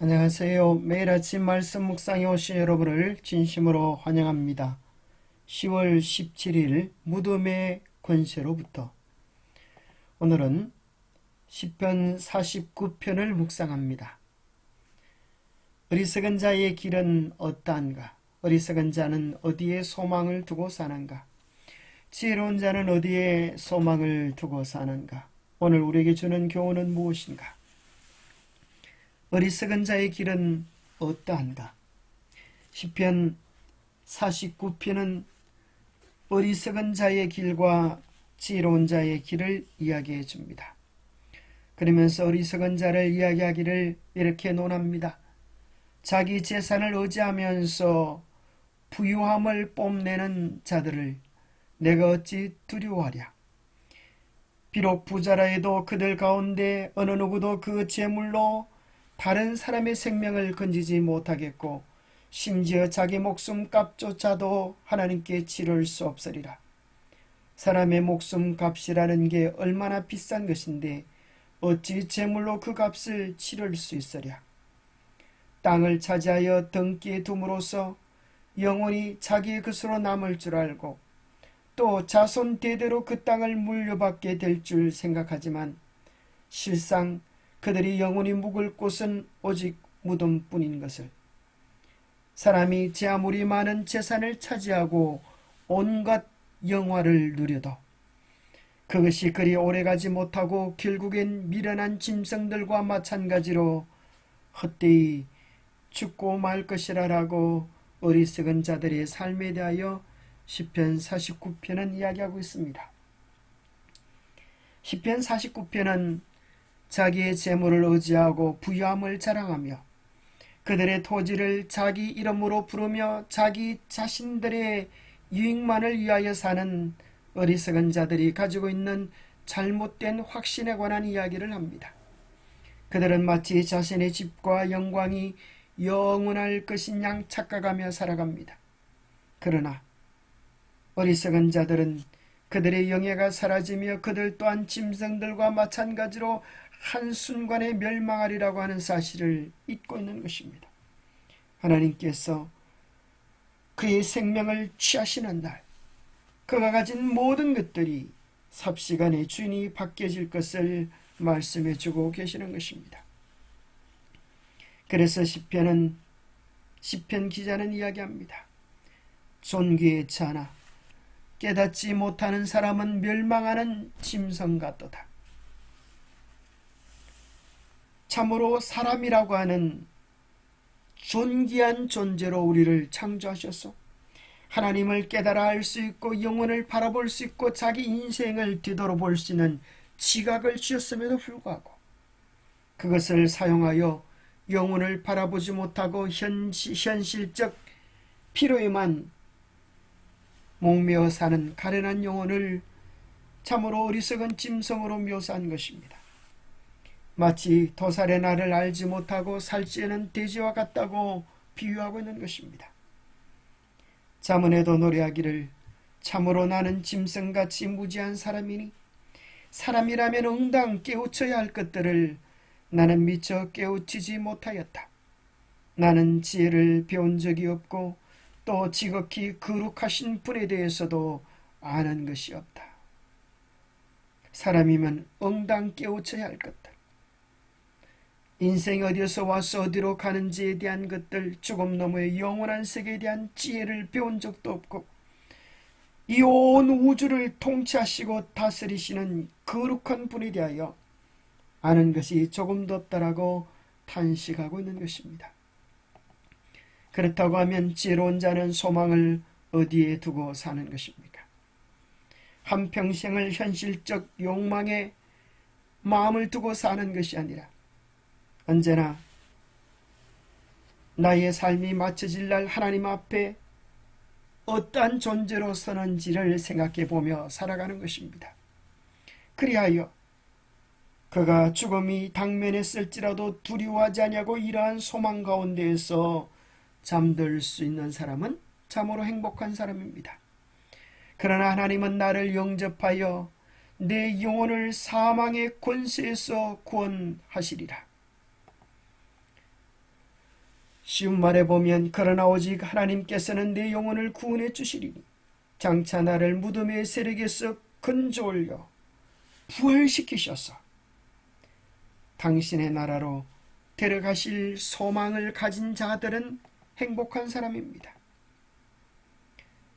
안녕하세요. 매일 아침 말씀 묵상에 오신 여러분을 진심으로 환영합니다. 10월 17일 무덤의 권세로부터 오늘은 시편 49편을 묵상합니다. 어리석은 자의 길은 어떠한가? 어리석은 자는 어디에 소망을 두고 사는가? 지혜로운 자는 어디에 소망을 두고 사는가? 오늘 우리에게 주는 교훈은 무엇인가? 어리석은 자의 길은 어떠한가? 시편 49편은 어리석은 자의 길과 지혜로운 자의 길을 이야기해 줍니다. 그러면서 어리석은 자를 이야기하기를 이렇게 논합니다. 자기 재산을 의지하면서 부유함을 뽐내는 자들을 내가 어찌 두려워하랴. 비록 부자라 해도 그들 가운데 어느 누구도 그 재물로 다른 사람의 생명을 건지지 못하겠고 심지어 자기 목숨값조차도 하나님께 치를 수 없으리라. 사람의 목숨값이라는 게 얼마나 비싼 것인데 어찌 재물로 그 값을 치를 수 있으랴. 땅을 차지하여 등기에 둠으로써 영원히 자기의 것으로 남을 줄 알고 또 자손 대대로 그 땅을 물려받게 될 줄 생각하지만 실상 그들이 영원히 묵을 곳은 오직 무덤뿐인 것을, 사람이 제 아무리 많은 재산을 차지하고 온갖 영화를 누려도 그것이 그리 오래가지 못하고 결국엔 미련한 짐승들과 마찬가지로 헛되이 죽고 말 것이라라고 어리석은 자들의 삶에 대하여 시편 49편은 이야기하고 있습니다. 시편 49편은 자기의 재물을 의지하고 부유함을 자랑하며 그들의 토지를 자기 이름으로 부르며 자기 자신들의 유익만을 위하여 사는 어리석은 자들이 가지고 있는 잘못된 확신에 관한 이야기를 합니다. 그들은 마치 자신의 집과 영광이 영원할 것인 양 착각하며 살아갑니다. 그러나 어리석은 자들은 그들의 영예가 사라지며 그들 또한 짐승들과 마찬가지로 한순간에 멸망하리라고 하는 사실을 잊고 있는 것입니다. 하나님께서 그의 생명을 취하시는 날 그가 가진 모든 것들이 삽시간에 주인이 바뀌어질 것을 말씀해 주고 계시는 것입니다. 그래서 시편 기자는 이야기합니다. 존귀의 자나 깨닫지 못하는 사람은 멸망하는 짐승 같도다. 참으로 사람이라고 하는 존귀한 존재로 우리를 창조하셨소. 하나님을 깨달아 알 수 있고 영혼을 바라볼 수 있고 자기 인생을 뒤돌아볼 수 있는 지각을 주셨음에도 불구하고 그것을 사용하여 영혼을 바라보지 못하고 현실적 필요에만 목매어 사는 가련한 영혼을 참으로 어리석은 짐승으로 묘사한 것입니다. 마치 도살의 날을 알지 못하고 살찌는 돼지와 같다고 비유하고 있는 것입니다. 잠언에도 노래하기를 참으로 나는 짐승같이 무지한 사람이니 사람이라면 응당 깨우쳐야 할 것들을 나는 미처 깨우치지 못하였다. 나는 지혜를 배운 적이 없고 또 지극히 거룩하신 분에 대해서도 아는 것이 없다. 사람이면 응당 깨우쳐야 할 것들, 인생이 어디서 와서 어디로 가는지에 대한 것들, 죽음 너머의 영원한 세계에 대한 지혜를 배운 적도 없고 이 온 우주를 통치하시고 다스리시는 거룩한 분에 대하여 아는 것이 조금도 없다라고 탄식하고 있는 것입니다. 그렇다고 하면 지혜로운 자는 소망을 어디에 두고 사는 것입니까? 한평생을 현실적 욕망에 마음을 두고 사는 것이 아니라 언제나 나의 삶이 마쳐질 날 하나님 앞에 어떠한 존재로 서는지를 생각해 보며 살아가는 것입니다. 그리하여 그가 죽음이 당면했을지라도 두려워하지 아니하고 이러한 소망 가운데에서 잠들 수 있는 사람은 참으로 행복한 사람입니다. 그러나 하나님은 나를 영접하여 내 영혼을 사망의 권세에서 구원하시리라. 쉬운 말에 보면 그러나 오직 하나님께서는 내 영혼을 구원해 주시리니 장차 나를 무덤의 세력에서 건져올려 부활시키셔서 당신의 나라로 데려가실 소망을 가진 자들은 행복한 사람입니다.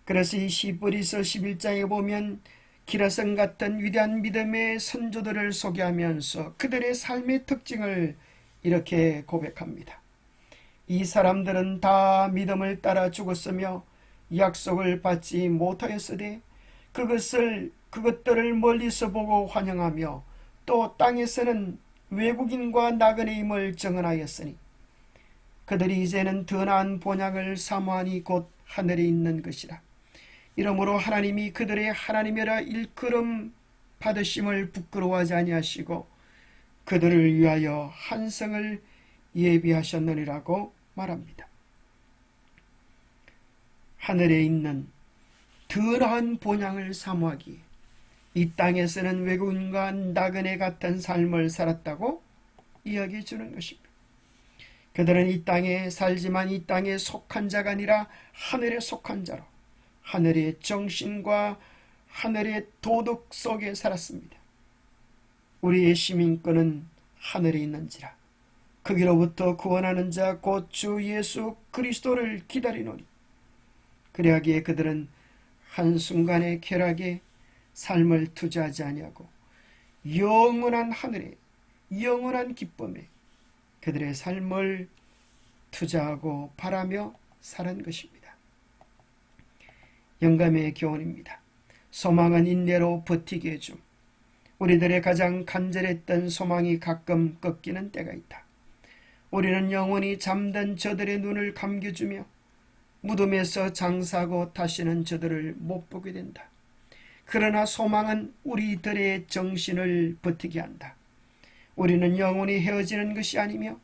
그래서 이 시브리서 11장에 보면 기라성 같은 위대한 믿음의 선조들을 소개하면서 그들의 삶의 특징을 이렇게 고백합니다. 이 사람들은 다 믿음을 따라 죽었으며 약속을 받지 못하였으되 그것들을 멀리서 보고 환영하며 또 땅에서는 외국인과 나그네임을 증언하였으니 그들이 이제는 더 나은 본향을 사모하니 곧 하늘에 있는 것이라. 이러므로 하나님이 그들의 하나님이라 일컬음 받으심을 부끄러워하지 아니하시고 그들을 위하여 한 성을 예비하셨느니라고 말합니다. 하늘에 있는 더 나은 본향을 사모하기에 이 땅에서는 외국인과 나그네 같은 삶을 살았다고 이야기해 주는 것입니다. 그들은 이 땅에 살지만 이 땅에 속한 자가 아니라 하늘에 속한 자로 하늘의 정신과 하늘의 도덕 속에 살았습니다. 우리의 시민권은 하늘에 있는지라 거기로부터 구원하는 자 곧 주 예수 그리스도를 기다리노니 그리하기에 그들은 한순간의 쾌락에 삶을 투자하지 아니하고 영원한 하늘에 영원한 기쁨에 그들의 삶을 투자하고 바라며 사는 것입니다. 영감의 교훈입니다. 소망은 인내로 버티게 해줌. 우리들의 가장 간절했던 소망이 가끔 꺾이는 때가 있다. 우리는 영원히 잠든 저들의 눈을 감겨주며 무덤에서 장사하고 다시는 저들을 못 보게 된다. 그러나 소망은 우리들의 정신을 버티게 한다. 우리는 영원히 헤어지는 것이 아니며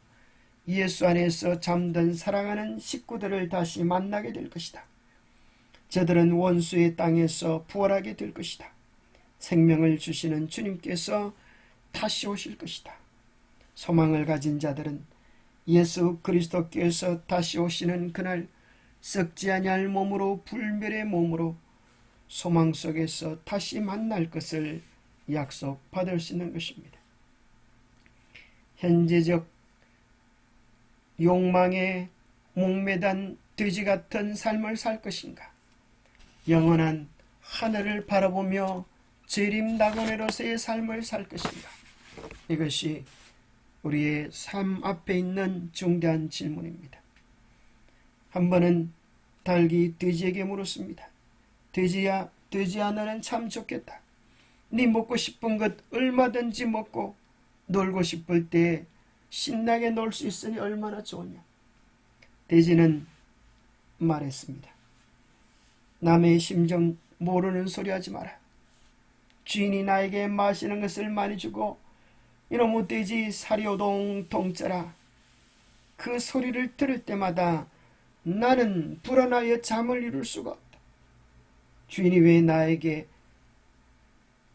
예수 안에서 잠든 사랑하는 식구들을 다시 만나게 될 것이다. 저들은 원수의 땅에서 부활하게 될 것이다. 생명을 주시는 주님께서 다시 오실 것이다. 소망을 가진 자들은 예수 그리스도께서 다시 오시는 그날 썩지 아니할 몸으로 불멸의 몸으로 소망 속에서 다시 만날 것을 약속받을 수 있는 것입니다. 현재적 욕망에 목매단 돼지 같은 삶을 살 것인가? 영원한 하늘을 바라보며 재림 나그네로서의 삶을 살 것인가? 이것이 우리의 삶 앞에 있는 중대한 질문입니다. 한 번은 닭이 돼지에게 물었습니다. 돼지야, 돼지야, 너는 참 좋겠다. 네 먹고 싶은 것 얼마든지 먹고 놀고 싶을 때 신나게 놀 수 있으니 얼마나 좋으냐. 돼지는 말했습니다. 남의 심정 모르는 소리 하지 마라. 주인이 나에게 마시는 것을 많이 주고 이놈의 돼지 사리오동통 쩌라. 그 소리를 들을 때마다 나는 불안하여 잠을 이룰 수가 없다. 주인이 왜 나에게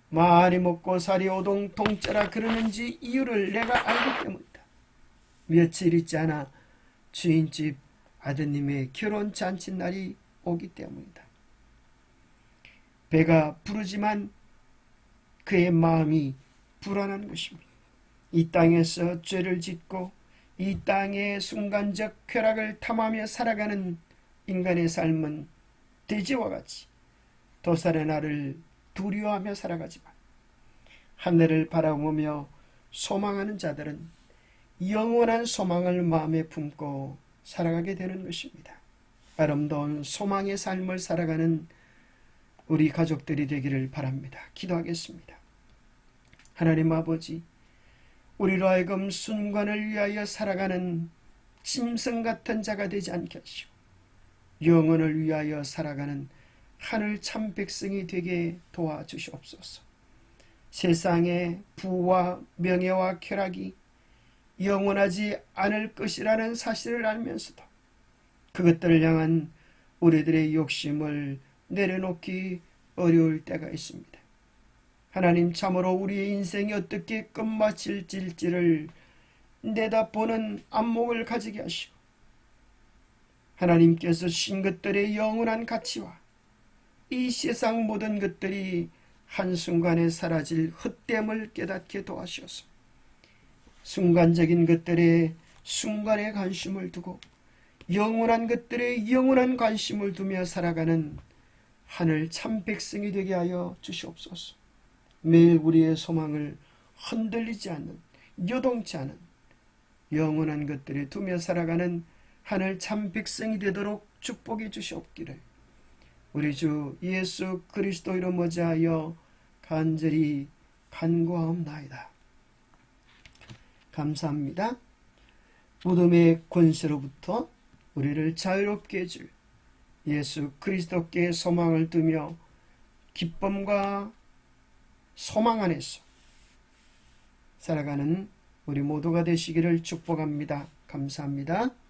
많이 먹고 사리오동통 쩌라 그러는지 이유를 내가 알기 때문이다. 며칠 있지 않아 주인집 아드님의 결혼 잔칫날이 오기 때문이다. 배가 부르지만 그의 마음이 불안한 것입니다. 이 땅에서 죄를 짓고 이 땅의 순간적 쾌락을 탐하며 살아가는 인간의 삶은 돼지와 같이 도살의 날을 두려워하며 살아가지만 하늘을 바라보며 소망하는 자들은 영원한 소망을 마음에 품고 살아가게 되는 것입니다. 아름다운 소망의 삶을 살아가는 우리 가족들이 되기를 바랍니다. 기도하겠습니다. 하나님 아버지, 우리로 하여금 순간을 위하여 살아가는 짐승 같은 자가 되지 않게 하시고 영혼을 위하여 살아가는 하늘 참 백성이 되게 도와주시옵소서. 세상의 부와 명예와 쾌락이 영원하지 않을 것이라는 사실을 알면서도 그것들을 향한 우리들의 욕심을 내려놓기 어려울 때가 있습니다. 하나님, 참으로 우리의 인생이 어떻게 끝마칠지를 내다보는 안목을 가지게 하시고 하나님께서 주신 것들의 영원한 가치와 이 세상 모든 것들이 한순간에 사라질 헛됨을 깨닫게 도와주셔서 순간적인 것들에 순간의 관심을 두고 영원한 것들에 영원한 관심을 두며 살아가는 하늘 참 백성이 되게 하여 주시옵소서. 매일 우리의 소망을 흔들리지 않는, 요동치 않은 영원한 것들에 두며 살아가는 하늘 참 백성이 되도록 축복해 주시옵기를 우리 주 예수 그리스도 이름 어지하여 간절히 간구하옵나이다. 감사합니다. 무덤의 권세로부터 우리를 자유롭게 해줄 예수 그리스도께 소망을 두며 기쁨과 소망 안에서 살아가는 우리 모두가 되시기를 축복합니다. 감사합니다.